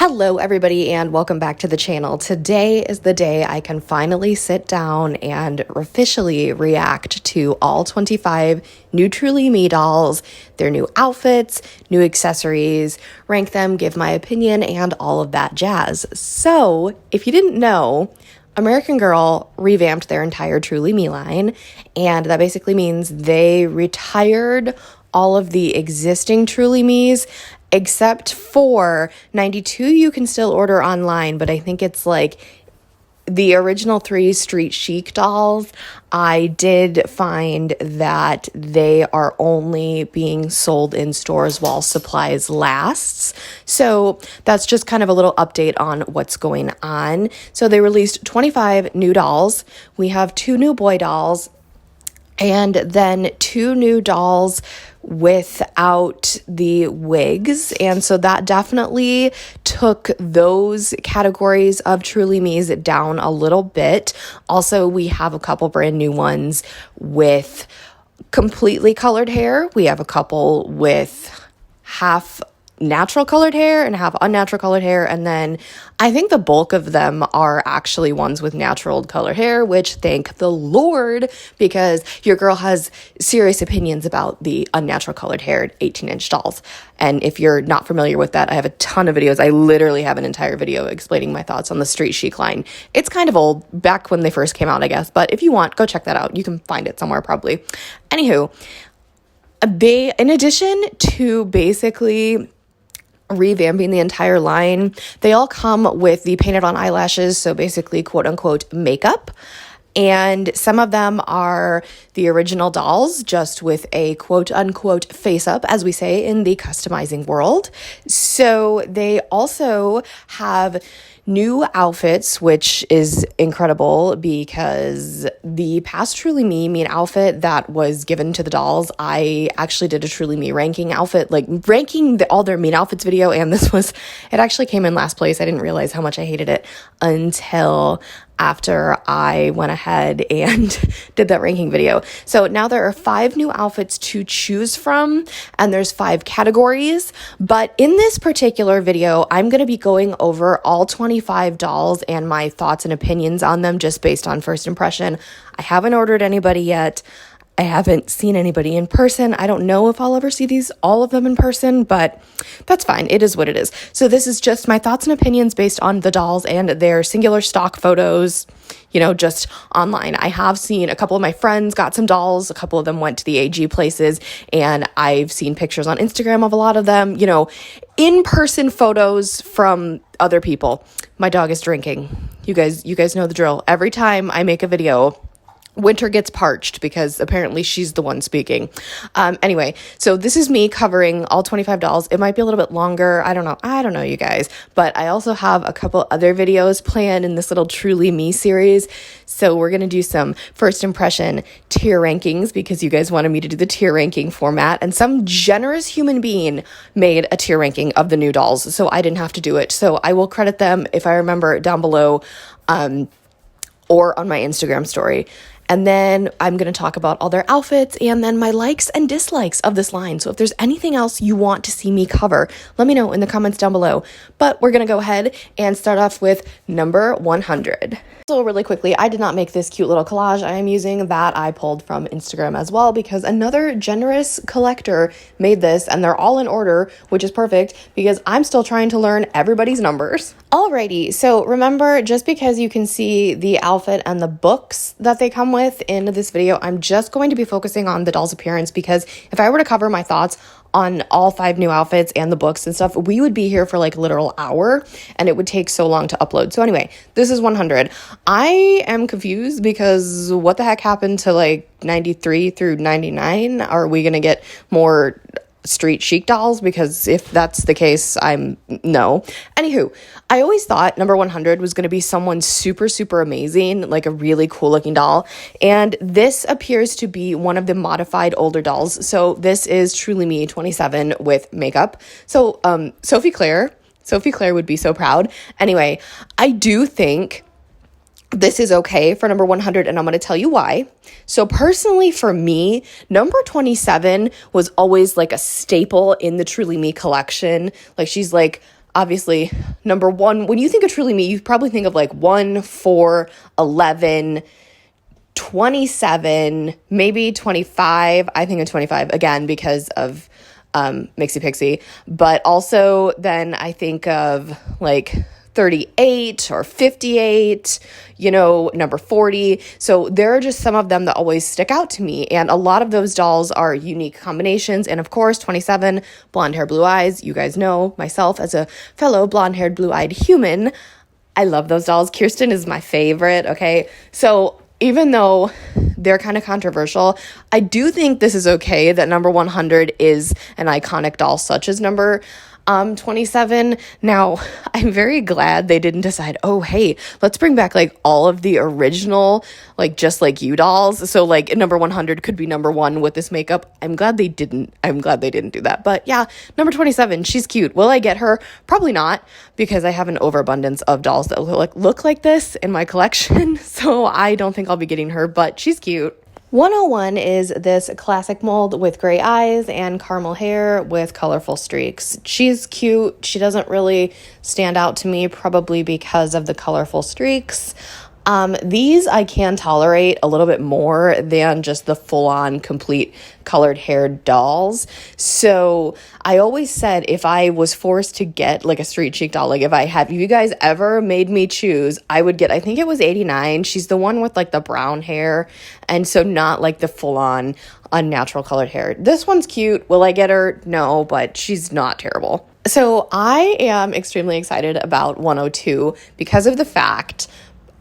Hello everybody and welcome back to the channel. Today is the day I can finally sit down and officially react to all 25 new Truly Me dolls, their new outfits, new accessories, rank them, give my opinion, and all of that jazz. So if you didn't know, American Girl revamped their entire Truly Me line, and that basically means they retired all of the existing Truly Me's, except for 92 you can still order online, but I think it's like the original 3 Street Chic dolls. I did find that they are only being sold in stores while supplies lasts. So that's just kind of a little update on what's going on. So they released 25 new dolls. We have 2 new boy dolls and then 2 new dolls without the wigs, and so that definitely took those categories of Truly Me's down a little bit. Also, we have a couple brand new ones with completely colored hair. We have a couple with half natural colored hair and have unnatural colored hair, and then I think the bulk of them are actually ones with natural colored hair, which thank the Lord, because your girl has serious opinions about the unnatural colored hair 18-inch dolls. And if you're not familiar with that, I have a ton of videos. I literally have an entire video explaining my thoughts on the Street Chic line. It's kind of old, back when they first came out, I guess, but if you want, go check that out. You can find it somewhere probably. Anywho, they, in addition to basically revamping the entire line, they all come with the painted on eyelashes, so basically quote unquote makeup. And some of them are the original dolls, just with a quote unquote face up, as we say in the customizing world. So they also have new outfits, which is incredible because the past Truly Me outfit that was given to the dolls, I actually did a Truly Me ranking outfit, like ranking all their mean outfits video, and it actually came in last place. I didn't realize how much I hated it until after I went ahead and did that ranking video. So now there are 5 new outfits to choose from, and there's 5 categories. But in this particular video, I'm going to be going over all 25 dolls and my thoughts and opinions on them just based on first impression. I haven't ordered anybody yet. I haven't seen anybody in person. I don't know if I'll ever see all of them in person, but that's fine. It is what it is. So this is just my thoughts and opinions based on the dolls and their singular stock photos, just online. I have seen a couple of my friends got some dolls. A couple of them went to the AG places, and I've seen pictures on Instagram of a lot of them, in-person photos from other people. My dog is drinking. You guys know the drill. Every time I make a video, Winter gets parched because apparently she's the one speaking. Anyway, so this is me covering all 25 dolls. It might be a little bit longer. I don't know, you guys. But I also have a couple other videos planned in this little Truly Me series. So we're going to do some first impression tier rankings because you guys wanted me to do the tier ranking format. And some generous human being made a tier ranking of the new dolls, so I didn't have to do it. So I will credit them if I remember down below or on my Instagram story. And then I'm going to talk about all their outfits and then my likes and dislikes of this line. So if there's anything else you want to see me cover, let me know in the comments down below. But we're going to go ahead and start off with number 100. So really quickly, I did not make this cute little collage. I am using that I pulled from Instagram as well because another generous collector made this, and they're all in order, which is perfect because I'm still trying to learn everybody's numbers. Alrighty, so remember, just because you can see the outfit and the books that they come with in this video, I'm just going to be focusing on the doll's appearance because if I were to cover my thoughts on all 5 new outfits and the books and stuff, we would be here for like a literal hour and it would take so long to upload. So anyway, this is 100. I am confused because what the heck happened to like 93 through 99? Are we going to get more Street Chic dolls? Because if that's the case, no. Anywho, I always thought number 100 was going to be someone super, super amazing, like a really cool looking doll. And this appears to be one of the modified older dolls. So this is Truly Me 27 with makeup. So Sophie Claire would be so proud. Anyway, I do think this is okay for number 100, and I'm going to tell you why. So personally for me, number 27 was always like a staple in the Truly Me collection. Like she's like obviously, number one, when you think of Truly Me, you probably think of like 1, 4, 11, 27, maybe 25. I think of 25 again because of Mixie Pixie. But also then I think of like 38 or 58, number 40. So there are just some of them that always stick out to me. And a lot of those dolls are unique combinations. And of course, 27, blonde hair, blue eyes. You guys know myself as a fellow blonde haired, blue eyed human. I love those dolls. Kirsten is my favorite. Okay. So even though they're kind of controversial, I do think this is okay that number 100 is an iconic doll such as number 27. Now, I'm very glad they didn't decide, oh, hey, let's bring back like all of the original, like just like you dolls. So like number 100 could be number 1 with this makeup. I'm glad they didn't do that. But yeah, number 27, she's cute. Will I get her? Probably not, because I have an overabundance of dolls that look like this in my collection. So I don't think I'll be getting her, but she's cute. 101 is this classic mold with gray eyes and caramel hair with colorful streaks. She's cute. She doesn't really stand out to me, probably because of the colorful streaks. These I can tolerate a little bit more than just the full-on complete colored hair dolls. So I always said if I was forced to get like a street chic doll, like if you guys ever made me choose, I would get, I think it was 89. She's the one with like the brown hair. And so not like the full-on unnatural colored hair. This one's cute. Will I get her? No, but she's not terrible. So I am extremely excited about 102 because of the fact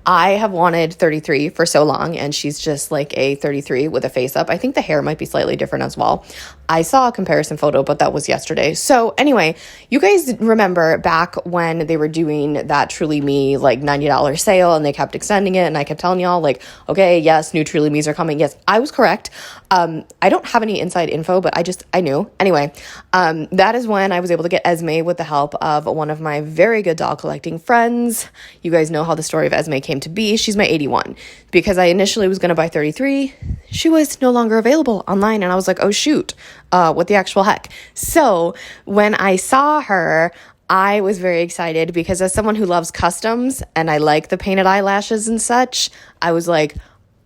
I have wanted 33 for so long, and she's just like a 33 with a face up. I think the hair might be slightly different as well. I saw a comparison photo, but that was yesterday. So anyway, you guys remember back when they were doing that Truly Me like $90 sale and they kept extending it, and I kept telling y'all like, okay, yes, new Truly Me's are coming. Yes, I was correct. I don't have any inside info, but I knew. Anyway, that is when I was able to get Esme with the help of one of my very good doll collecting friends. You guys know how the story of Esme came to be. She's my 81 because I initially was going to buy 33. She was no longer available online, and I was like, oh shoot, what the actual heck? So when I saw her, I was very excited because as someone who loves customs and I like the painted eyelashes and such, I was like,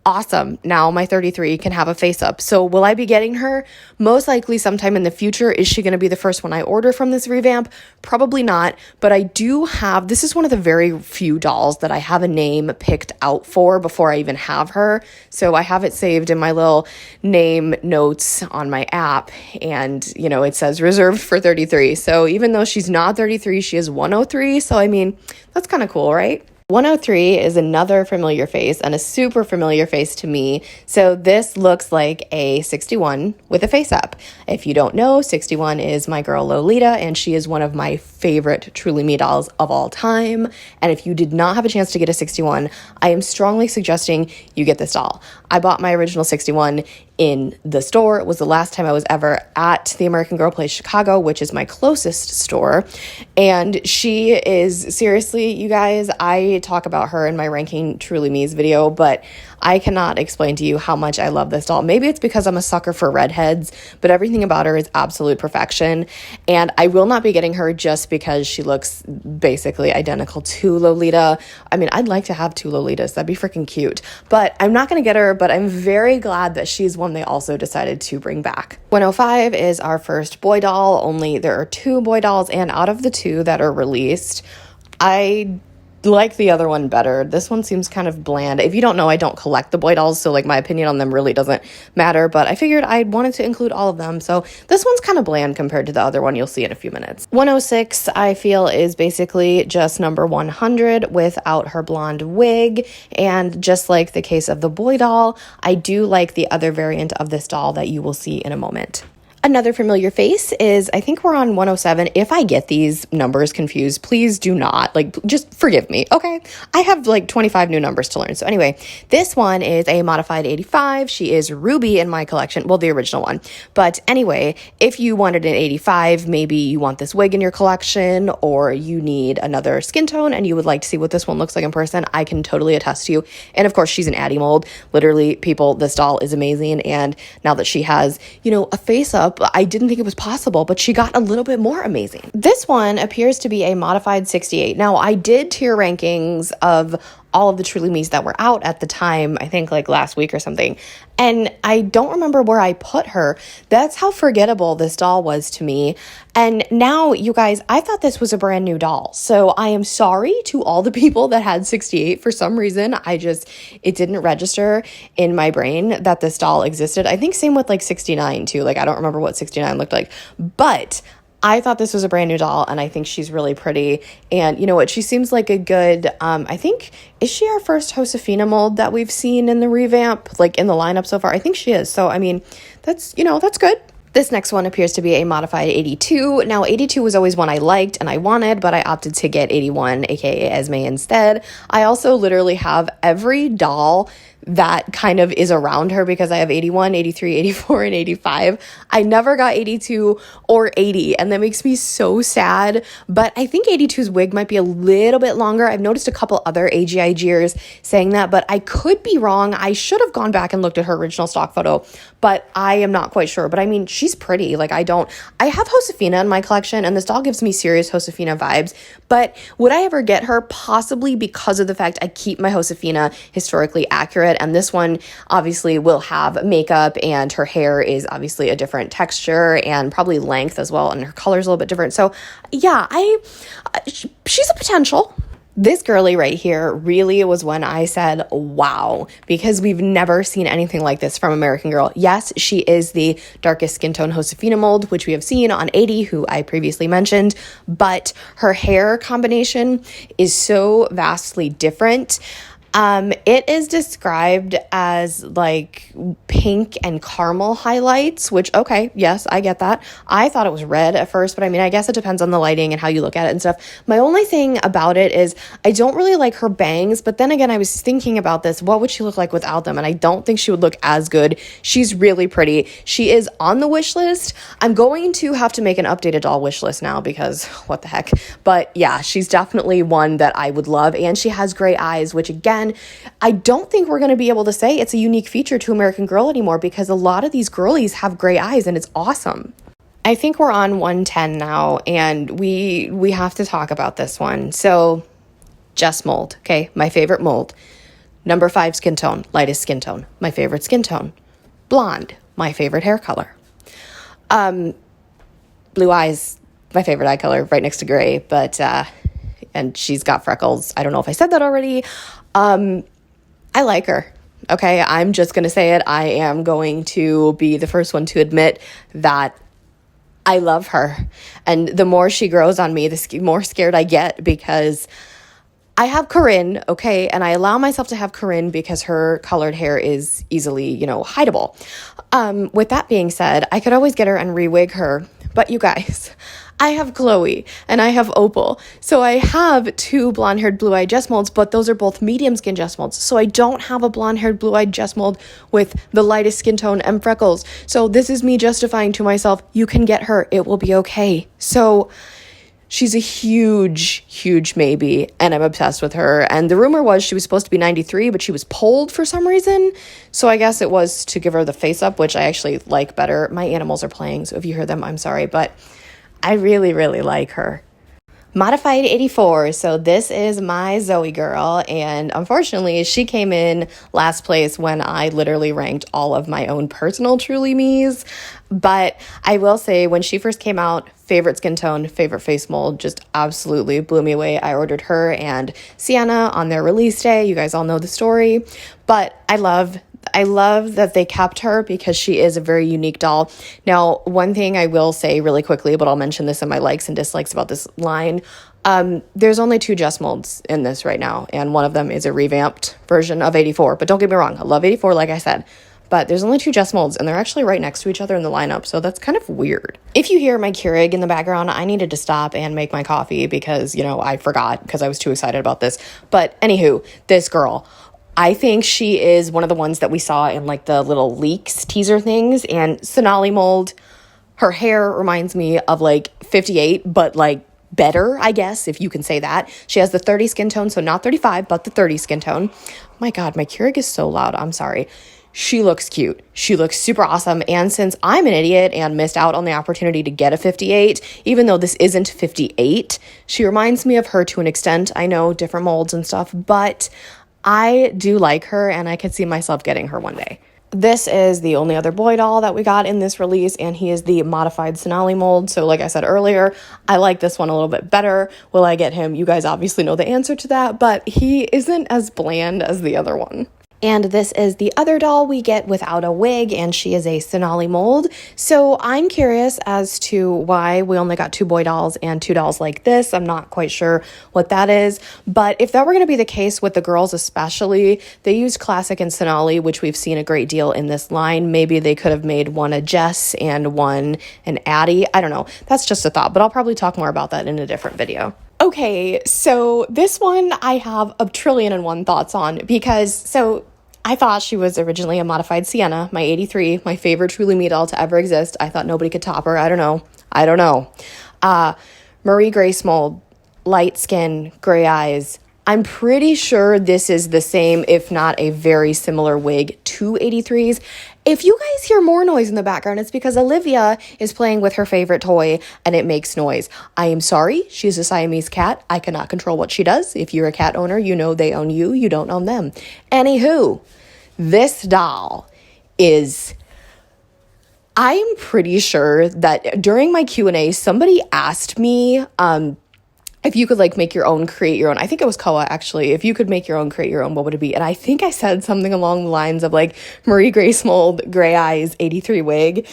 awesome. Now my 33 can have a face up. So will I be getting her? Most likely sometime in the future. Is she going to be the first one I order from this revamp? Probably not. But I do have, this is one of the very few dolls that I have a name picked out for before I even have her. So I have it saved in my little name notes on my app. And, it says reserved for 33. So even though she's not 33, she is 103. So I mean, that's kind of cool, right? 103 is another familiar face and a super familiar face to me. So this looks like a 61 with a face up. If you don't know, 61 is my girl Lolita, and she is one of my favorite Truly Me dolls of all time. And if you did not have a chance to get a 61, I am strongly suggesting you get this doll. I bought my original 61 in the store. It was the last time I was ever at the American Girl Place Chicago, which is my closest store. And she is, seriously, you guys, I talk about her in my Ranking Truly Me's video, but I cannot explain to you how much I love this doll. Maybe it's because I'm a sucker for redheads, but everything about her is absolute perfection. And I will not be getting her just because she looks basically identical to Lolita. I mean, I'd like to have two Lolitas. That'd be freaking cute. But I'm not going to get her, but I'm very glad that she's one they also decided to bring back. 105 is our first boy doll, only there are 2 boy dolls, and out of the 2 that are released, I like the other one better. This one seems kind of bland. If you don't know, I don't collect the boy dolls, so like my opinion on them really doesn't matter, but I figured I wanted to include all of them. So this one's kind of bland compared to the other one you'll see in a few minutes. 106, I feel, is basically just number 100 without her blonde wig. And just like the case of the boy doll, I do like the other variant of this doll that you will see in a moment. Another familiar face is, I think we're on 107. If I get these numbers confused, please do not, just forgive me, okay? I have 25 new numbers to learn. So anyway, this one is a modified 85. She is Ruby in my collection, well, the original one. But anyway, if you wanted an 85, maybe you want this wig in your collection, or you need another skin tone and you would like to see what this one looks like in person, I can totally attest to you. And of course, she's an Addie mold. Literally, people, this doll is amazing. And now that she has, a face up, makeup. I didn't think it was possible, but she got a little bit more amazing. This one appears to be a modified 68. Now, I did tier rankings of all of the Truly Me's that were out at the time, I think like last week or something. And I don't remember where I put her. That's how forgettable this doll was to me. And now, you guys, I thought this was a brand new doll. So I am sorry to all the people that had 68. For some reason, it didn't register in my brain that this doll existed. I think same with like 69 too. Like, I don't remember what 69 looked like. But I thought this was a brand new doll, and I think she's really pretty. And you know what? She seems like a good, I think, is she our first Josefina mold that we've seen in the revamp, like in the lineup so far? I think she is. So, I mean, that's good. This next one appears to be a modified 82. Now, 82 was always one I liked and I wanted, but I opted to get 81, aka Esme, instead. I also literally have every doll that kind of is around her because I have 81, 83, 84, and 85. I never got 82 or 80, and that makes me so sad. But I think 82's wig might be a little bit longer. I've noticed a couple other AGIGers saying that, but I could be wrong. I should have gone back and looked at her original stock photo, but I am not quite sure. But I mean, she's pretty. Like, I have Josefina in my collection, and this doll gives me serious Josefina vibes. But would I ever get her? Possibly, because of the fact I keep my Josefina historically accurate. And this one obviously will have makeup, and her hair is obviously a different texture and probably length as well. And her color's a little bit different. So yeah, she's a potential. This girly right here really was when I said, wow, because we've never seen anything like this from American Girl. Yes, she is the darkest skin tone Josefina mold, which we have seen on 80, who I previously mentioned, but her hair combination is so vastly different. It is described as like pink and caramel highlights, which, okay, yes, I get that. I thought it was red at first, but I mean, I guess it depends on the lighting and how you look at it and stuff. My only thing about it is I don't really like her bangs, but then again, I was thinking about this. What would she look like without them? And I don't think she would look as good. She's really pretty. She is on the wish list. I'm going to have to make an updated doll wish list now because what the heck? But yeah, she's definitely one that I would love. And she has gray eyes, which again, I don't think we're going to be able to say it's a unique feature to American Girl anymore because a lot of these girlies have gray eyes and it's awesome. I think we're on 110 now, and we have to talk about this one. So, Jess mold, okay? My favorite mold. Number 5 skin tone, lightest skin tone. My favorite skin tone. Blonde, my favorite hair color. Blue eyes, my favorite eye color, right next to gray, but and she's got freckles. I don't know if I said that already. I like her. Okay, I'm just going to say it. I am going to be the first one to admit that I love her. And the more she grows on me, the more scared I get because I have Corinne, okay, and I allow myself to have Corinne because her colored hair is easily, hideable. With that being said, I could always get her and re-wig her, but you guys, I have Chloe and I have Opal. So I have 2 blonde-haired blue-eyed Jess molds, but those are both medium skin Jess molds. So I don't have a blonde-haired blue-eyed Jess mold with the lightest skin tone and freckles. So this is me justifying to myself, you can get her, it will be okay. So she's a huge, huge maybe, and I'm obsessed with her. And the rumor was she was supposed to be 93, but she was pulled for some reason. So I guess it was to give her the face up, which I actually like better. My animals are playing, so if you hear them, I'm sorry, but I really, really like her. Modified 84, so this is my Zoe girl, and unfortunately, she came in last place when I literally ranked all of my own personal Truly Me's, but I will say, when she first came out, favorite skin tone, favorite face mold, just absolutely blew me away. I ordered her and Sienna on their release day. You guys all know the story, but I love that they kept her because she is a very unique doll. Now, one thing I will say really quickly, but I'll mention this in my likes and dislikes about this line. There's only 2 Jess molds in this right now, and one of them is a revamped version of 84. But don't get me wrong, I love 84, like I said. But there's only 2 Jess molds, and they're actually right next to each other in the lineup, so that's kind of weird. If you hear my Keurig in the background, I needed to stop and make my coffee because, I forgot because I was too excited about this. But anywho, this girl, I think she is one of the ones that we saw in like the little leaks teaser things, and Sonali mold, her hair reminds me of like 58, but like better, I guess, if you can say that. She has the 30 skin tone, so not 35, but the 30 skin tone. My God, my Keurig is so loud. I'm sorry. she looks cute. She looks super awesome. And since I'm an idiot and missed out on the opportunity to get a 58, even though this isn't 58, she reminds me of her to an extent. I know different molds and stuff, but I do like her and I could see myself getting her one day. This is the only other boy doll that we got in this release, and he is the modified Sonali mold. So like I said earlier, I like this one a little bit better. Will I get him? You guys obviously know the answer to that, but he isn't as bland as the other one. And this is the other doll we get without a wig, and she is a Sonali mold. So I'm curious as to why we only got 2 boy dolls and 2 dolls like this. I'm not quite sure what that is. But if that were going to be the case with the girls especially, they used classic and Sonali, which we've seen a great deal in this line. Maybe they could have made one a Jess and one an Addie. I don't know. That's just a thought, but I'll probably talk more about that in a different video. Okay, so this one I have a trillion and one thoughts on because, I thought she was originally a modified Sienna, my 83, my favorite Truly Me doll to ever exist. I thought nobody could top her. I don't know. Marie Grace mold, light skin, gray eyes. I'm pretty sure this is the same, if not a very similar wig to 83's. If you guys hear more noise in the background, it's because Olivia is playing with her favorite toy and it makes noise. I am sorry, she's a Siamese cat. I cannot control what she does. If you're a cat owner, you know they own you. You don't own them. Anywho, this doll is... I'm pretty sure that during my Q&A, somebody asked me... if you could like make your own, create your own, I think it was Koa actually, if you could make your own, create your own, what would it be? And I think I said something along the lines of like Marie Grace mold, gray eyes, 83 wig.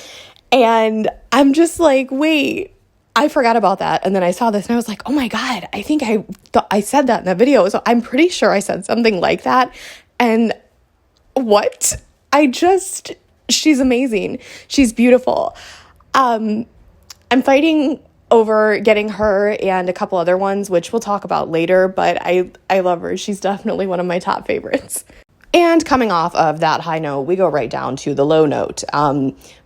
And I'm just like, wait, I forgot about that. And then I saw this and I was like, oh my God, I think I said that in that video. So I'm pretty sure I said something like that. And what? She's amazing. She's beautiful. I'm fighting over getting her and a couple other ones, which we'll talk about later, but I love her. She's definitely one of my top favorites. And coming off of that high note, we go right down to the low note.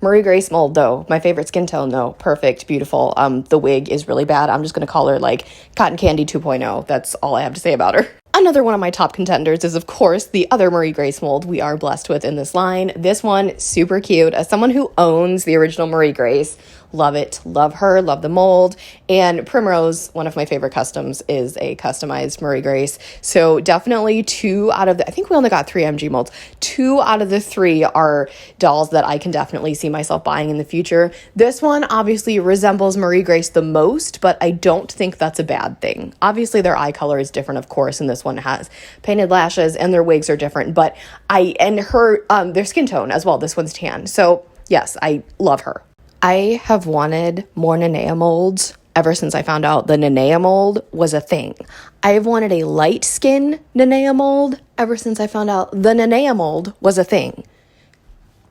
Marie Grace mold, though, my favorite skin tone, though, perfect, beautiful. The wig is really bad. I'm just going to call her like Cotton Candy 2.0. That's all I have to say about her. Another one of my top contenders is, of course, the other Marie Grace mold we are blessed with in this line. This one, super cute. As someone who owns the original Marie Grace, love it, love her, love the mold. And Primrose, one of my favorite customs, is a customized Marie Grace. So definitely 2 out of the, I think we only got 3 MG molds. 2 out of the 3 are dolls that I can definitely see myself buying in the future. This one obviously resembles Marie Grace the most, but I don't think that's a bad thing. Obviously their eye color is different, of course, and this one has painted lashes and their wigs are different, but their skin tone as well. This one's tan. So yes, I love her. I have wanted more Nanea molds ever since I found out the Nanea mold was a thing. I've wanted a light skin Nanea mold ever since I found out the Nanea mold was a thing.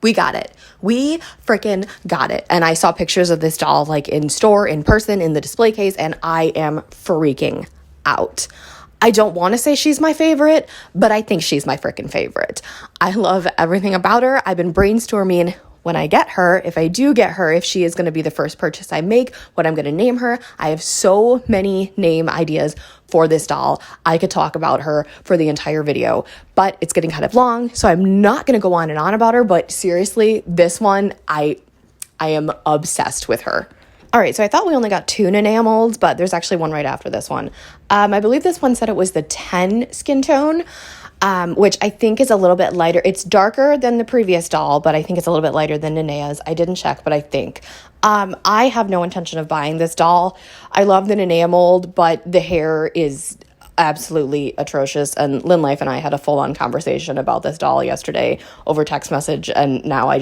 We got it. We freaking got it. And I saw pictures of this doll like in store, in person, in the display case, and I am freaking out. I don't want to say she's my favorite, but I think she's my freaking favorite. I love everything about her. I've been brainstorming when I get her, if I do get her, if she is going to be the first purchase I make, what I'm going to name her. I have so many name ideas for this doll. I could talk about her for the entire video, but it's getting kind of long, so I'm not going to go on and on about her, but seriously, this one, I am obsessed with her. All right, so I thought we only got 2 Nanea molds, but there's actually one right after this one. I believe this one said it was the 10 skin tone, which I think is a little bit lighter. It's darker than the previous doll, but I think it's a little bit lighter than Nanea's. I didn't check, but I think. I have no intention of buying this doll. I love the Nanea mold, but the hair is absolutely atrocious. And Lynn Life and I had a full-on conversation about this doll yesterday over text message, and now I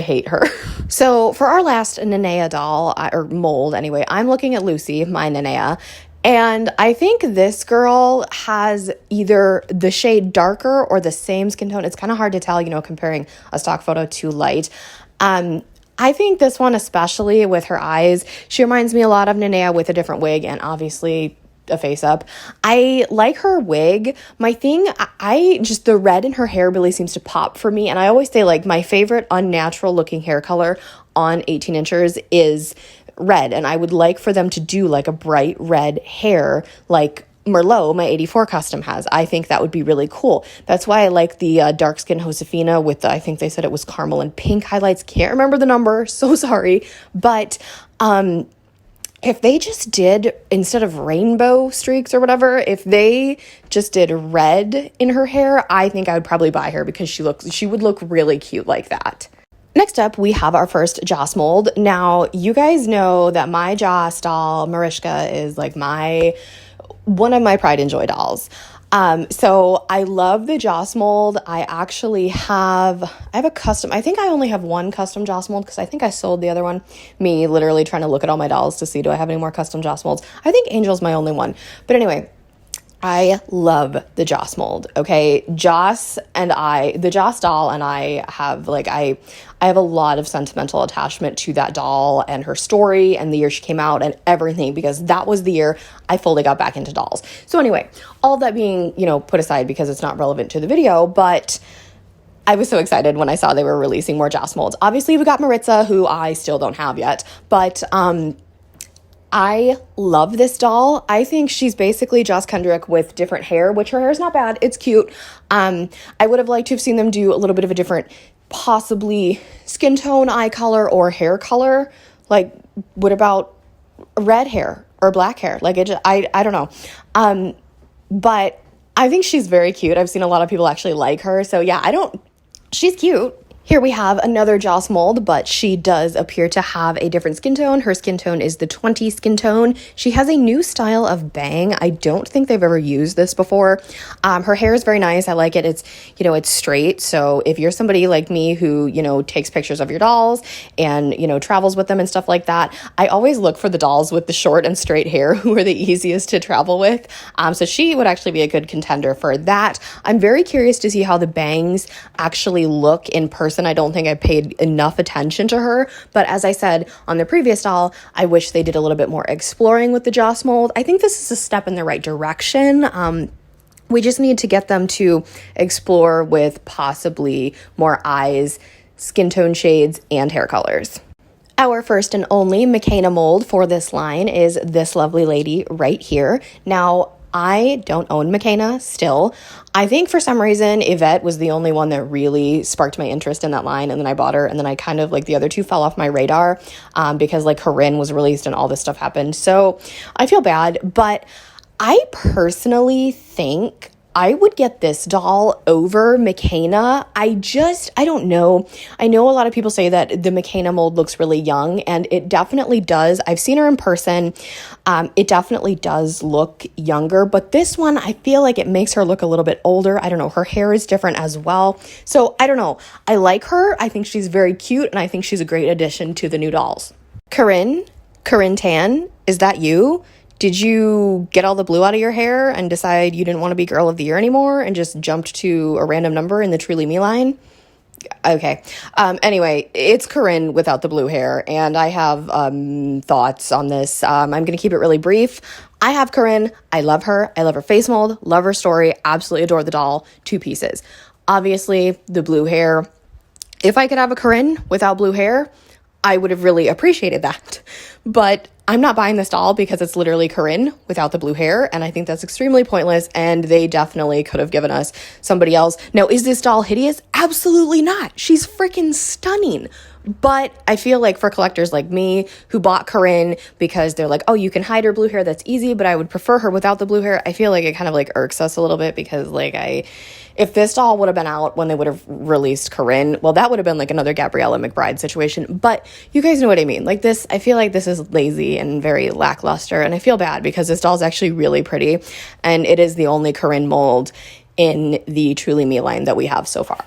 hate her. So for our last Nanea doll, or mold anyway, I'm looking at Lucy, my Nanea, and I think this girl has either the shade darker or the same skin tone. It's kind of hard to tell, comparing a stock photo to light. I think this one, especially with her eyes, she reminds me a lot of Nanea with a different wig and obviously a face up. I like her wig. My thing, just the red in her hair really seems to pop for me. And I always say like my favorite unnatural looking hair color on 18 inchers is red. And I would like for them to do like a bright red hair, like Merlot, my 84 custom, has. I think that would be really cool. That's why I like the dark skin Josefina with the, I think they said it was caramel and pink highlights. Can't remember the number, so sorry. But if they just did, instead of rainbow streaks or whatever, if they just did red in her hair, I think I would probably buy her because she would look really cute like that. Next up, we have our first Joss mold. Now, you guys know that my Joss doll, Mariska, is like one of my pride and joy dolls. So I love the Joss mold. I have a custom, I think I only have one custom Joss mold because I think I sold the other one. Me literally trying to look at all my dolls to see, do I have any more custom Joss molds? I think Angel's my only one. But anyway, I love the Joss mold, okay? The Joss doll and I have I have a lot of sentimental attachment to that doll and her story and the year she came out and everything, because that was the year I fully got back into dolls. So anyway, all that being, put aside because it's not relevant to the video, but I was so excited when I saw they were releasing more Joss molds. Obviously, we got Maritza, who I still don't have yet, but I love this doll. I think she's basically Joss Kendrick with different hair, which her hair is not bad. It's cute. I would have liked to have seen them do a little bit of a different, possibly skin tone, eye color, or hair color. Like, what about red hair or black hair? I don't know. But I think she's very cute. I've seen a lot of people actually like her. So yeah, she's cute. Here we have another Joss mold, but she does appear to have a different skin tone. Her skin tone is the 20 skin tone. She has a new style of bang. I don't think they've ever used this before. Her hair is very nice. I like it. It's, it's straight. So if you're somebody like me who, takes pictures of your dolls and, travels with them and stuff like that, I always look for the dolls with the short and straight hair who are the easiest to travel with. So she would actually be a good contender for that. I'm very curious to see how the bangs actually look in person. I don't think I paid enough attention to her, but as I said on the previous doll, I wish they did a little bit more exploring with the Joss mold. I think this is a step in the right direction. We just need to get them to explore with possibly more eyes, skin tone shades, and hair colors. Our first and only McKenna mold for this line is this lovely lady right here. Now, I don't own McKenna still. I think for some reason Yvette was the only one that really sparked my interest in that line, and then I bought her, and then I kind of the other two fell off my radar because Corinne was released and all this stuff happened. So I feel bad, but I personally think I would get this doll over McKenna. I don't know. I know a lot of people say that the McKenna mold looks really young, and it definitely does. I've seen her in person. It definitely does look younger, but this one, I feel like it makes her look a little bit older. I don't know. Her hair is different as well. So I don't know. I like her. I think she's very cute, and I think she's a great addition to the new dolls. Corinne Tan, is that you? Did you get all the blue out of your hair and decide you didn't want to be Girl of the Year anymore and just jumped to a random number in the Truly Me line? Okay. Anyway, it's Corinne without the blue hair, and I have thoughts on this. I'm going to keep it really brief. I have Corinne. I love her. I love her face mold, love her story, absolutely adore the doll. 2 pieces. Obviously, the blue hair. If I could have a Corinne without blue hair, I would have really appreciated that. But I'm not buying this doll because it's literally Corinne without the blue hair, and I think that's extremely pointless, and they definitely could have given us somebody else. Now, is this doll hideous? Absolutely not. She's freaking stunning. But I feel like for collectors like me who bought Corinne because they're like, oh, you can hide her blue hair, that's easy, but I would prefer her without the blue hair, I feel like it kind of irks us a little bit because if this doll would have been out when they would have released Corinne, well, that would have been another Gabriella McBride situation. But you guys know what I mean. I feel like this is lazy and very lackluster, and I feel bad because this doll is actually really pretty, and it is the only Corinne mold in the Truly Me line that we have so far.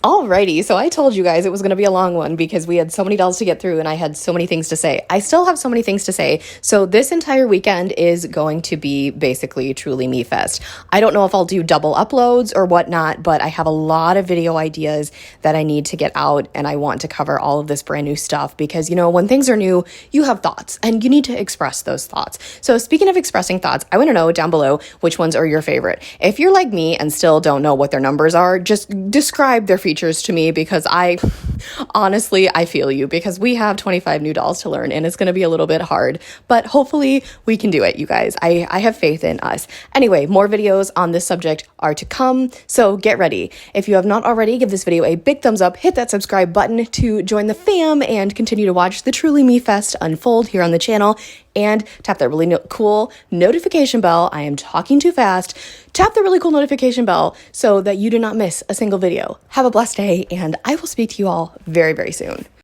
Alrighty, so I told you guys it was going to be a long one because we had so many dolls to get through and I had so many things to say. I still have so many things to say, so this entire weekend is going to be basically Truly Me Fest. I don't know if I'll do double uploads or whatnot, but I have a lot of video ideas that I need to get out, and I want to cover all of this brand new stuff because, when things are new, you have thoughts and you need to express those thoughts. So speaking of expressing thoughts, I want to know down below which ones are your favorite. If you're like me and still don't know what their numbers are, just describe their features to me because honestly, I feel you because we have 25 new dolls to learn and it's going to be a little bit hard, but hopefully we can do it, you guys. I have faith in us. Anyway, more videos on this subject are to come, so get ready. If you have not already, give this video a big thumbs up, hit that subscribe button to join the fam and continue to watch the Truly Me Fest unfold here on the channel, and tap that really cool notification bell. I am talking too fast. Tap the really cool notification bell so that you do not miss a single video. Have a blessed day, and I will speak to you all very, very soon.